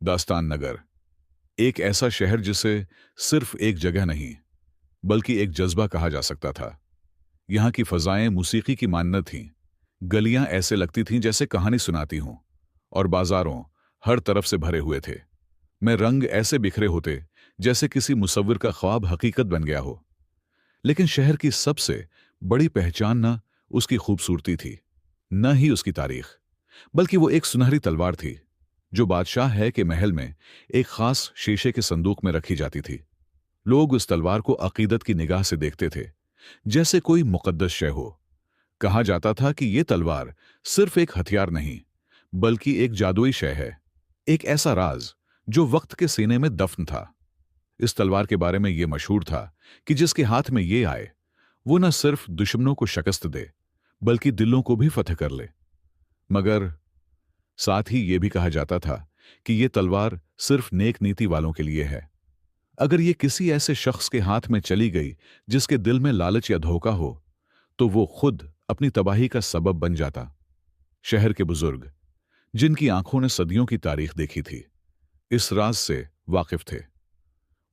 दास्तान नगर, एक ऐसा शहर जिसे सिर्फ एक जगह नहीं बल्कि एक जज्बा कहा जा सकता था। यहाँ की फजाएं मौसीकी की मानत थीं, गलियां ऐसे लगती थीं जैसे कहानी सुनाती हों, और बाजारों हर तरफ से भरे हुए थे। में रंग ऐसे बिखरे होते जैसे किसी मुसव्विर का ख्वाब हकीकत बन गया हो। लेकिन शहर की सबसे बड़ी पहचान न उसकी खूबसूरती थी, न ही उसकी तारीख, बल्कि वो एक सुनहरी तलवार थी जो बादशाह है के महल में एक खास शीशे के संदूक में रखी जाती थी। लोग उस तलवार को अकीदत की निगाह से देखते थे, जैसे कोई मुकद्दस शय हो। कहा जाता था कि यह तलवार सिर्फ एक हथियार नहीं बल्कि एक जादुई शय है, एक ऐसा राज जो वक्त के सीने में दफन था। इस तलवार के बारे में यह मशहूर था कि जिसके हाथ में ये आए वो न सिर्फ दुश्मनों को शिकस्त दे बल्कि दिलों को भी फतह कर ले। मगर साथ ही यह भी कहा जाता था कि यह तलवार सिर्फ नेक नीति वालों के लिए है। अगर यह किसी ऐसे शख्स के हाथ में चली गई जिसके दिल में लालच या धोखा हो तो वो खुद अपनी तबाही का सबब बन जाता। शहर के बुजुर्ग, जिनकी आंखों ने सदियों की तारीख देखी थी, इस राज से वाकिफ थे।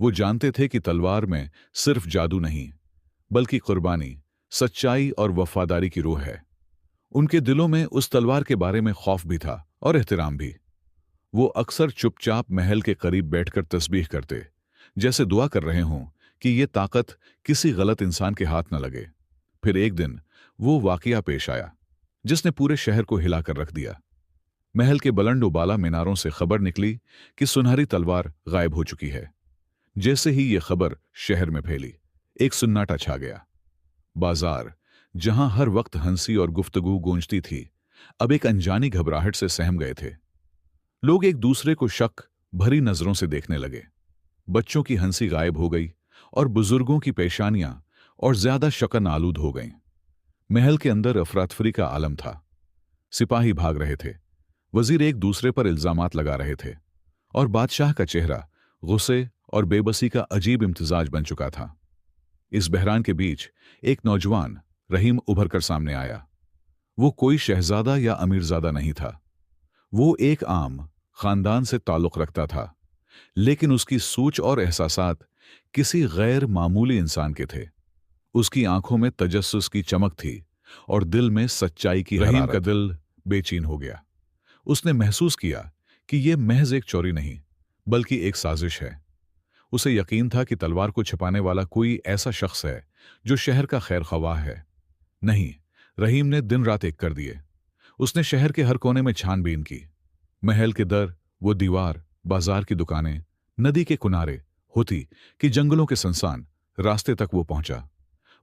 वो जानते थे कि तलवार में सिर्फ जादू नहीं बल्कि कुर्बानी, सच्चाई और वफादारी की रूह है। उनके दिलों में उस तलवार के बारे में खौफ भी था और एहतराम भी। वो अक्सर चुपचाप महल के करीब बैठकर तस्बीह करते, जैसे दुआ कर रहे हों कि ये ताकत किसी गलत इंसान के हाथ न लगे। फिर एक दिन वो वाकया पेश आया जिसने पूरे शहर को हिलाकर रख दिया। महल के बुलंद उबाला मीनारों से खबर निकली कि सुनहरी तलवार गायब हो चुकी है। जैसे ही ये खबर शहर में फैली, एक सन्नाटा छा गया। बाजार, जहां हर वक्त हंसी और गुफ्तगू गूंजती थी, अब एक अनजानी घबराहट से सहम गए थे। लोग एक दूसरे को शक भरी नजरों से देखने लगे। बच्चों की हंसी गायब हो गई और बुजुर्गों की पेशानियां और ज्यादा शकन आलूद हो गईं। महल के अंदर अफरातफरी का आलम था। सिपाही भाग रहे थे, वजीर एक दूसरे पर इल्जामात लगा रहे थे, और बादशाह का चेहरा गुस्से और बेबसी का अजीब इम्तिजाज बन चुका था। इस बहरान के बीच एक नौजवान रहीम उभर कर सामने आया। वो कोई शहजादा या अमीरजादा नहीं था। वो एक आम खानदान से ताल्लुक रखता था, लेकिन उसकी सूझ और एहसासात किसी गैर मामूली इंसान के थे। उसकी आंखों में तजस्सुस की चमक थी और दिल में सच्चाई की हरारत। रहीम का दिल बेचैन हो गया। उसने महसूस किया कि यह महज एक चोरी नहीं बल्कि एक साजिश है। उसे यकीन था कि तलवार को छिपाने वाला कोई ऐसा शख्स है जो शहर का खैर ख्वाह है। नहीं, रहीम ने दिन रात एक कर दिए। उसने शहर के हर कोने में छानबीन की। महल के दर, वो दीवार, बाजार की दुकानें, नदी के किनारे, होती कि जंगलों के संसान रास्ते तक वो पहुंचा।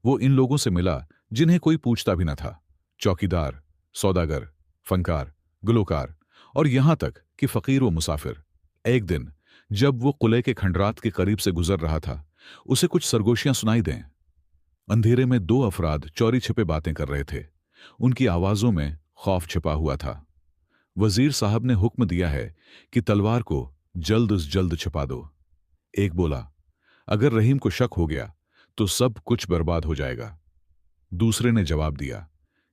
वो इन लोगों से मिला जिन्हें कोई पूछता भी न था। चौकीदार, सौदागर, फनकार, गुलकार और यहां तक कि फकीर व मुसाफिर। एक दिन जब वो कुले के खंडरात के करीब से गुजर रहा था, उसे कुछ सरगोशियां सुनाई दें। अंधेरे में दो अफराद चोरी छिपे बातें कर रहे थे। उनकी आवाजों में खौफ छिपा हुआ था। वजीर साहब ने हुक्म दिया है कि तलवार को जल्द से जल्द छिपा दो। एक बोला, अगर रहीम को शक हो गया तो सब कुछ बर्बाद हो जाएगा। दूसरे ने जवाब दिया।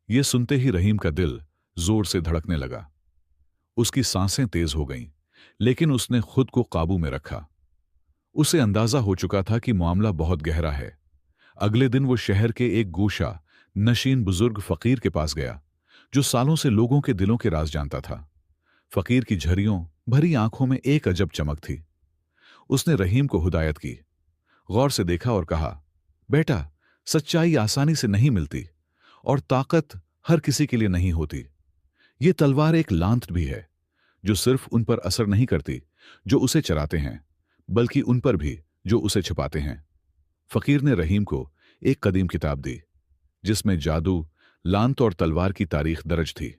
यह सुनते ही रहीम का दिल जोर से धड़कने लगा। उसकी सांसें तेज हो गईं, लेकिन उसने खुद को काबू में रखा। उसे अंदाजा हो चुका था कि मामला बहुत गहरा है। अगले दिन वो शहर के एक गोशा नशीन बुजुर्ग फकीर के पास गया, जो सालों से लोगों के दिलों के राज जानता था। फकीर की झरियों भरी आंखों में एक अजब चमक थी। उसने रहीम को हिदायत की, गौर से देखा और कहा, बेटा, सच्चाई आसानी से नहीं मिलती और ताकत हर किसी के लिए नहीं होती। ये तलवार एक लांत भी है जो सिर्फ उन पर असर नहीं करती जो उसे चराते हैं, बल्कि उन पर भी जो उसे छिपाते हैं। फकीर ने रहीम को एक कदीम किताब दी जिसमें जादू, लांत और तलवार की तारीख दर्ज थी।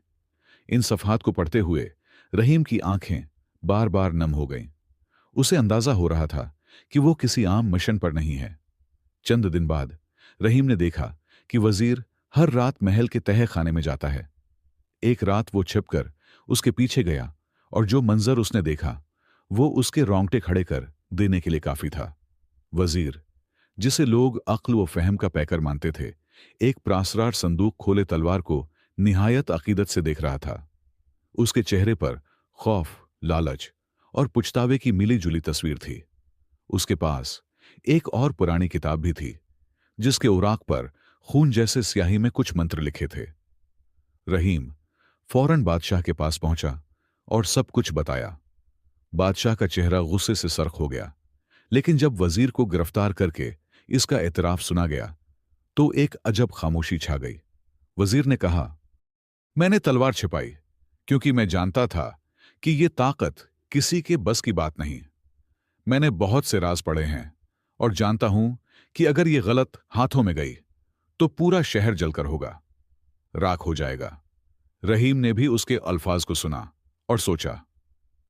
इन सफ़हात को पढ़ते हुए रहीम की आंखें बार बार नम हो गईं। उसे अंदाजा हो रहा था कि वो किसी आम मिशन पर नहीं है। चंद दिन बाद रहीम ने देखा कि वजीर हर रात महल के तह खाने में जाता है। एक रात वो छिपकर उसके पीछे गया और जो मंजर उसने देखा वो उसके रोंगटे खड़े कर देने के लिए काफी था। वजीर, जिसे लोग अक्ल व फहम का पैकर मानते थे, एक प्रासरार संदूक खोले तलवार को निहायत अकीदत से देख रहा था। उसके चेहरे पर खौफ, लालच और पुछतावे की मिली जुली तस्वीर थी। उसके पास एक और पुरानी किताब भी थी, जिसके उराक पर खून जैसे स्याही में कुछ मंत्र लिखे थे। रहीम फौरन बादशाह के पास पहुंचा और सब कुछ बताया। बादशाह का चेहरा गुस्से से सरख हो गया, लेकिन जब वजीर को गिरफ्तार करके इसका एतराफ सुना गया तो एक अजब खामोशी छा गई। वजीर ने कहा, मैंने तलवार छिपाई क्योंकि मैं जानता था कि यह ताकत किसी के बस की बात नहीं। मैंने बहुत से राज पढ़े हैं और जानता हूं कि अगर यह गलत हाथों में गई तो पूरा शहर जलकर होगा, राख हो जाएगा। रहीम ने भी उसके अल्फाज को सुना और सोचा,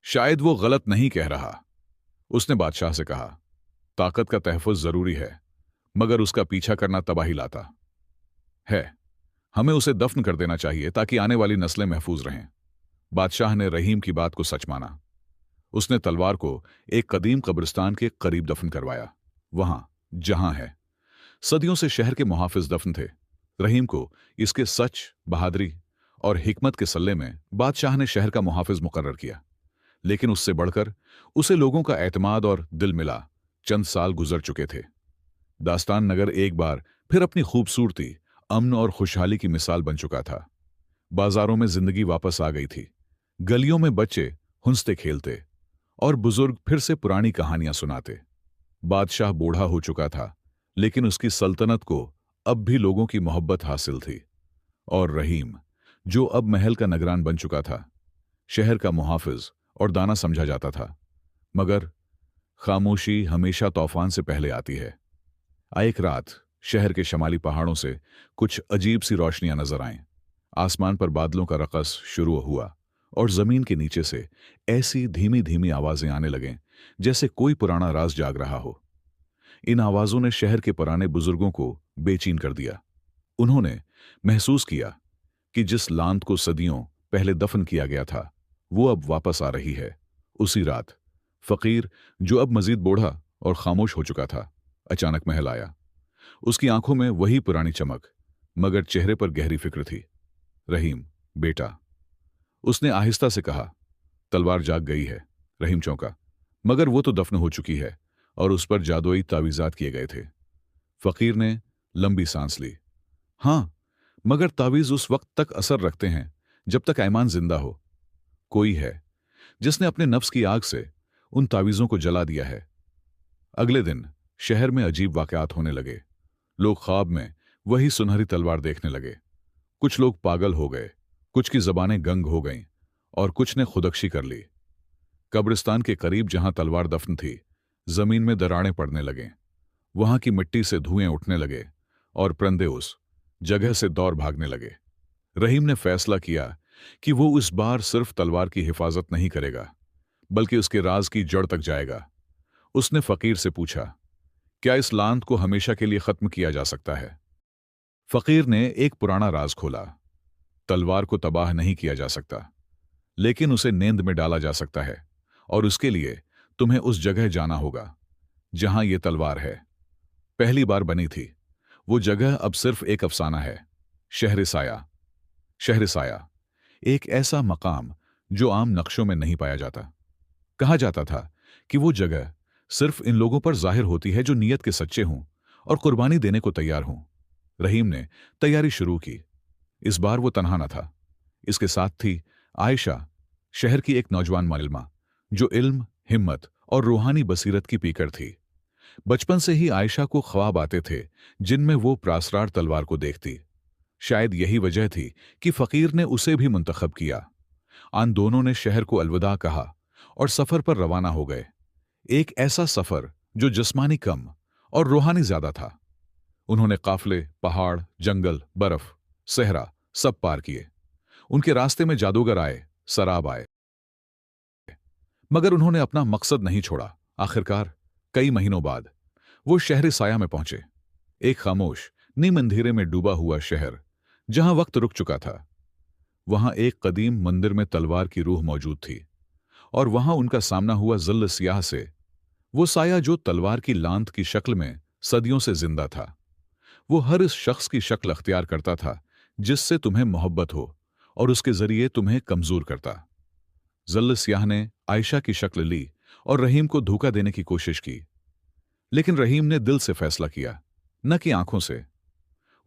शायद वो गलत नहीं कह रहा। उसने बादशाह से कहा, ताकत का तहफ़्फ़ुज़ जरूरी है, मगर उसका पीछा करना तबाही लाता है। हमें उसे दफन कर देना चाहिए ताकि आने वाली नस्लें महफूज रहें। बादशाह ने रहीम की बात को सच माना। उसने तलवार को एक कदीम कब्रिस्तान के करीब दफन करवाया, वहां जहां है सदियों से शहर के मुहाफिज दफन थे। रहीम को इसके सच, बहादुरी और हिकमत के सल्ले में बादशाह ने शहर का मुहाफिज मुकर्रर किया। लेकिन उससे बढ़कर उसे लोगों का एतमाद और दिल मिला। चंद साल गुजर चुके थे। दास्तान नगर एक बार फिर अपनी खूबसूरती, अमन और खुशहाली की मिसाल बन चुका था। बाजारों में जिंदगी वापस आ गई थी। गलियों में बच्चे हंसते खेलते और बुजुर्ग फिर से पुरानी कहानियां सुनाते। बादशाह बूढ़ा हो चुका था, लेकिन उसकी सल्तनत को अब भी लोगों की मोहब्बत हासिल थी। और रहीम, जो अब महल का निगरान बन चुका था, शहर का मुहाफिज और दाना समझा जाता था। मगर खामोशी हमेशा तूफान से पहले आती है। एक रात शहर के शमाली पहाड़ों से कुछ अजीब सी रोशनियां नजर आईं। आसमान पर बादलों का रकस शुरू हुआ और जमीन के नीचे से ऐसी धीमी धीमी आवाजें आने लगें जैसे कोई पुराना राज जाग रहा हो। इन आवाजों ने शहर के पुराने बुजुर्गों को बेचैन कर दिया। उन्होंने महसूस किया कि जिस लांत को सदियों पहले दफन किया गया था, वो अब वापस आ रही है। उसी रात फकीर, जो अब मजीद बूढ़ा और खामोश हो चुका था, अचानक महल आया। उसकी आंखों में वही पुरानी चमक, मगर चेहरे पर गहरी फिक्र थी। रहीम, बेटा, उसने आहिस्ता से कहा। तलवार जाग गई है। रहीम चौंका, मगर वो तो दफन हो चुकी है और उस पर जादुई तावीजात किए गए थे। फकीर ने लंबी सांस ली। हां, मगर तावीज उस वक्त तक असर रखते हैं जब तक ईमान जिंदा हो। कोई है जिसने अपने नफ्स की आग से उन तावीजों को जला दिया है। अगले दिन शहर में अजीब वाकयात होने लगे। लोग ख्वाब में वही सुनहरी तलवार देखने लगे। कुछ लोग पागल हो गए, कुछ की जबानें गंग हो गईं और कुछ ने खुदकुशी कर ली। कब्रिस्तान के करीब जहां तलवार दफन थी, जमीन में दरारें पड़ने लगें। वहां की मिट्टी से धुएं उठने लगे और परिंदे उस जगह से दौड़ भागने लगे। रहीम ने फैसला किया कि वो इस बार सिर्फ तलवार की हिफाजत नहीं करेगा, बल्कि उसके राज की जड़ तक जाएगा। उसने फकीर से पूछा, क्या इस लांत को हमेशा के लिए खत्म किया जा सकता है? फकीर ने एक पुराना राज खोला। तलवार को तबाह नहीं किया जा सकता, लेकिन उसे नींद में डाला जा सकता है, और उसके लिए तुम्हें उस जगह जाना होगा जहां यह तलवार है पहली बार बनी थी। वो जगह अब सिर्फ एक अफसाना है। शहर साया। शहर साया, एक ऐसा मकाम जो आम नक्शों में नहीं पाया जाता। कहा जाता था कि वो जगह सिर्फ इन लोगों पर जाहिर होती है जो नीयत के सच्चे हों और कुर्बानी देने को तैयार हों। रहीम ने तैयारी शुरू की। इस बार वो तन्हा न था। इसके साथ थी आयशा, शहर की एक नौजवान मालिमा, जो इल्म, हिम्मत और रूहानी बसीरत की पीकर थी। बचपन से ही आयशा को ख्वाब आते थे जिनमें वो प्रासरार तलवार को देखती। शायद यही वजह थी कि फकीर ने उसे भी मुंतखब किया। आन दोनों ने शहर को अलविदा कहा और सफर पर रवाना हो गए। एक ऐसा सफर जो जिस्मानी कम और रूहानी ज्यादा था। उन्होंने काफले, पहाड़, जंगल, बर्फ, सहरा सब पार किए। उनके रास्ते में जादूगर आए, सराब आए, मगर उन्होंने अपना मकसद नहीं छोड़ा। आखिरकार कई महीनों बाद वो शहर साया में पहुंचे। एक खामोश, नीम अंधेरे में डूबा हुआ शहर जहां वक्त रुक चुका था। वहां एक कदीम मंदिर में तलवार की रूह मौजूद थी, और वहां उनका सामना हुआ ज़िल्ल सियाह से, वो साया जो तलवार की लांत की शक्ल में सदियों से जिंदा था। वो हर इस शख्स की शक्ल अख्तियार करता था जिससे तुम्हें मोहब्बत हो और उसके जरिए तुम्हें कमजोर करता। जल्ल स्याह ने आयशा की शक्ल ली और रहीम को धोखा देने की कोशिश की, लेकिन रहीम ने दिल से फैसला किया, न कि आंखों से।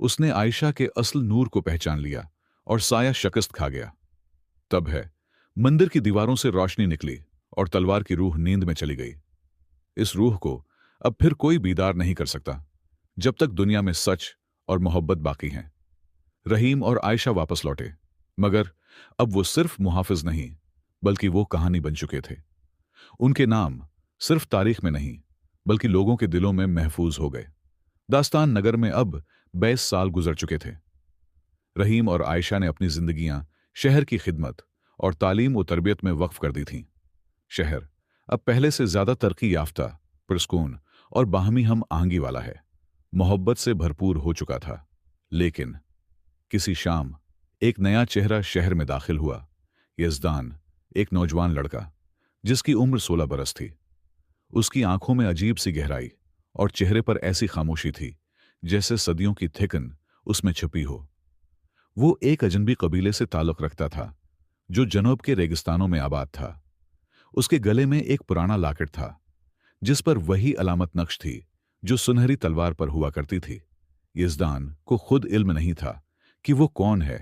उसने आयशा के असल नूर को पहचान लिया और साया शिकस्त खा गया। तब है मंदिर की दीवारों से रोशनी निकली और तलवार की रूह नींद में चली गई। इस रूह को अब फिर कोई बीदार नहीं कर सकता जब तक दुनिया में सच और मोहब्बत बाकी हैं। रहीम और आयशा वापस लौटे, मगर अब वो सिर्फ मुहाफिज नहीं बल्कि वो कहानी बन चुके थे। उनके नाम सिर्फ तारीख में नहीं बल्कि लोगों के दिलों में महफूज हो गए। दास्तान नगर में अब 22 साल गुजर चुके थे। रहीम और आयशा ने अपनी जिंदगियां शहर की खिदमत और तालीम व तरबियत में वक्फ कर दी थीं। शहर अब पहले से ज्यादा तरक्की याफ्ता, पुरस्कून और बाहमी हम आहंगी वाला है, मोहब्बत से भरपूर हो चुका था। लेकिन किसी शाम एक नया चेहरा शहर में दाखिल हुआ। यज़दान, एक नौजवान लड़का जिसकी उम्र 16 बरस थी। उसकी आंखों में अजीब सी गहराई और चेहरे पर ऐसी खामोशी थी जैसे सदियों की थिकन उसमें छुपी हो। वो एक अजनबी कबीले से ताल्लुक रखता था जो जनूब के रेगिस्तानों में आबाद था। उसके गले में एक पुराना लाकेट था जिस पर वही अलामत नक्श थी जो सुनहरी तलवार पर हुआ करती थी। यज़दान को खुद इल्म नहीं था कि वो कौन है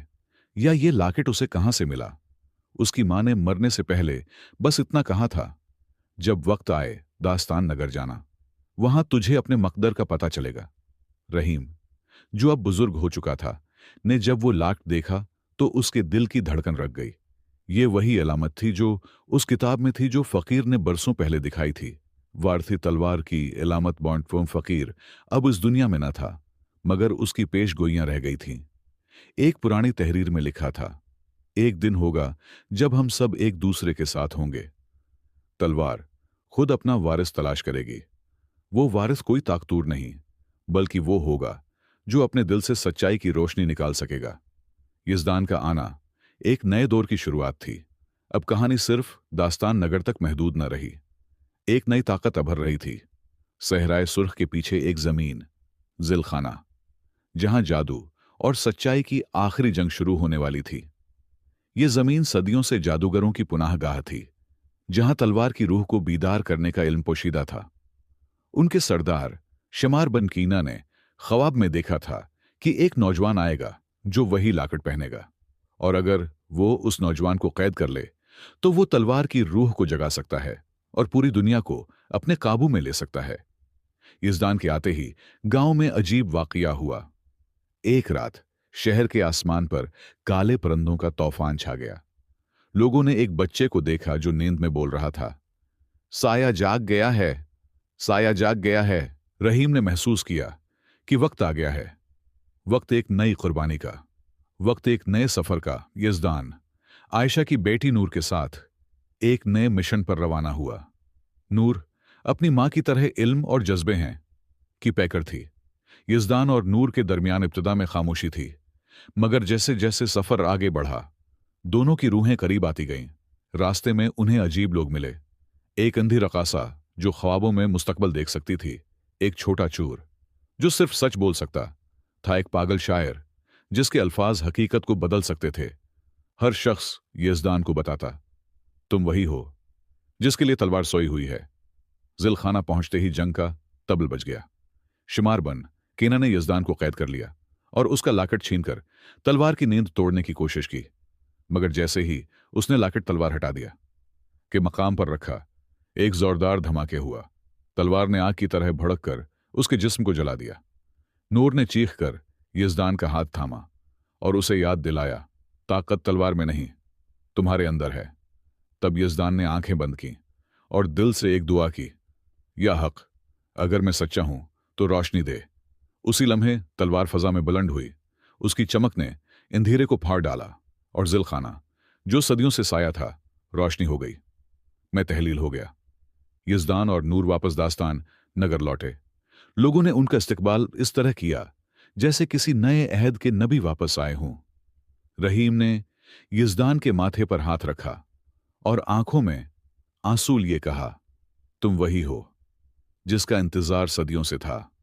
या ये लाकेट उसे कहां से मिला। उसकी मां ने मरने से पहले बस इतना कहा था, जब वक्त आए दास्तान नगर जाना, वहां तुझे अपने मकदर का पता चलेगा। रहीम, जो अब बुजुर्ग हो चुका था, ने जब वो लाकेट देखा तो उसके दिल की धड़कन रख गई। ये वही अलामत थी जो उस किताब में थी जो फकीर ने बरसों पहले दिखाई थी। वारसी तलवार की अलामत बॉन्डफोम फकीर अब इस दुनिया में न था, मगर उसकी पेश गोइयां रह गई थीं। एक पुरानी तहरीर में लिखा था, एक दिन होगा जब हम सब एक दूसरे के साथ होंगे। तलवार खुद अपना वारिस तलाश करेगी। वो वारिस कोई ताकतूर नहीं बल्कि वो होगा जो अपने दिल से सच्चाई की रोशनी निकाल सकेगा। यज़दान का आना एक नए दौर की शुरुआत थी। अब कहानी सिर्फ दास्तान नगर तक महदूद न रही, एक नई ताकत अभर रही थी। सहराए सुर्ख के पीछे एक जमीन, जिलखाना, जहां जादू और सच्चाई की आखिरी जंग शुरू होने वाली थी। ये जमीन सदियों से जादूगरों की पुनाहगाह थी, जहां तलवार की रूह को बीदार करने का इल्म पोशीदा था। उनके सरदार शमार बन कीना ने ख्वाब में देखा था कि एक नौजवान आएगा जो वही लाकेट पहनेगा, और अगर वो उस नौजवान को कैद कर ले तो वो तलवार की रूह को जगा सकता है और पूरी दुनिया को अपने काबू में ले सकता है। यज़दान के आते ही गांव में अजीब वाकया हुआ। एक रात शहर के आसमान पर काले परिंदों का तूफान छा गया। लोगों ने एक बच्चे को देखा जो नींद में बोल रहा था, साया जाग गया है, साया जाग गया है। रहीम ने महसूस किया कि वक्त आ गया है, वक्त एक नई कुर्बानी का, वक्त एक नए सफर का। यज़दान आयशा की बेटी नूर के साथ एक नए मिशन पर रवाना हुआ। नूर अपनी मां की तरह इल्म और जज्बे हैं की पैकर थी। यज़दान और नूर के दरमियान इब्तिदा में खामोशी थी, मगर जैसे जैसे सफर आगे बढ़ा दोनों की रूहें करीब आती गईं। रास्ते में उन्हें अजीब लोग मिले। एक अंधी रकासा जो ख्वाबों में मुस्तकबल देख सकती थी, एक छोटा चूर जो सिर्फ सच बोल सकता था, एक पागल शायर जिसके अल्फाज हकीकत को बदल सकते थे। हर शख्स यज़दान को बताता, तुम वही हो जिसके लिए तलवार सोई हुई है। जिलखाना पहुंचते ही जंग का तबल बज गया। शुमार बन कीना ने यज़दान को कैद कर लिया और उसका लाकेट छीनकर तलवार की नींद तोड़ने की कोशिश की, मगर जैसे ही उसने लाकेट तलवार हटा दिया कि मकाम पर रखा, एक जोरदार धमाके हुआ। तलवार ने आग की तरह भड़क कर उसके जिस्म को जला दिया। नूर ने चीख कर यज़दान का हाथ थामा और उसे याद दिलाया, ताकत तलवार में नहीं, तुम्हारे अंदर है। तब यज़दान ने आंखें बंद की और दिल से एक दुआ की, या हक, अगर मैं सच्चा हूं तो रोशनी दे। उसी लम्हे तलवार फजा में बुलंद हुई, उसकी चमक ने अंधेरे को फाड़ डाला और जिलखाना जो सदियों से साया था रोशनी हो गई। मैं तहलील हो गया। यज़दान और नूर वापस दास्तान नगर लौटे। लोगों ने उनका इस्तकबाल इस तरह किया जैसे किसी नए अहद के नबी वापस आए हों। रहीम ने यज़दान के माथे पर हाथ रखा और आंखों में आंसू लिए कहा, तुम वही हो जिसका इंतजार सदियों से था।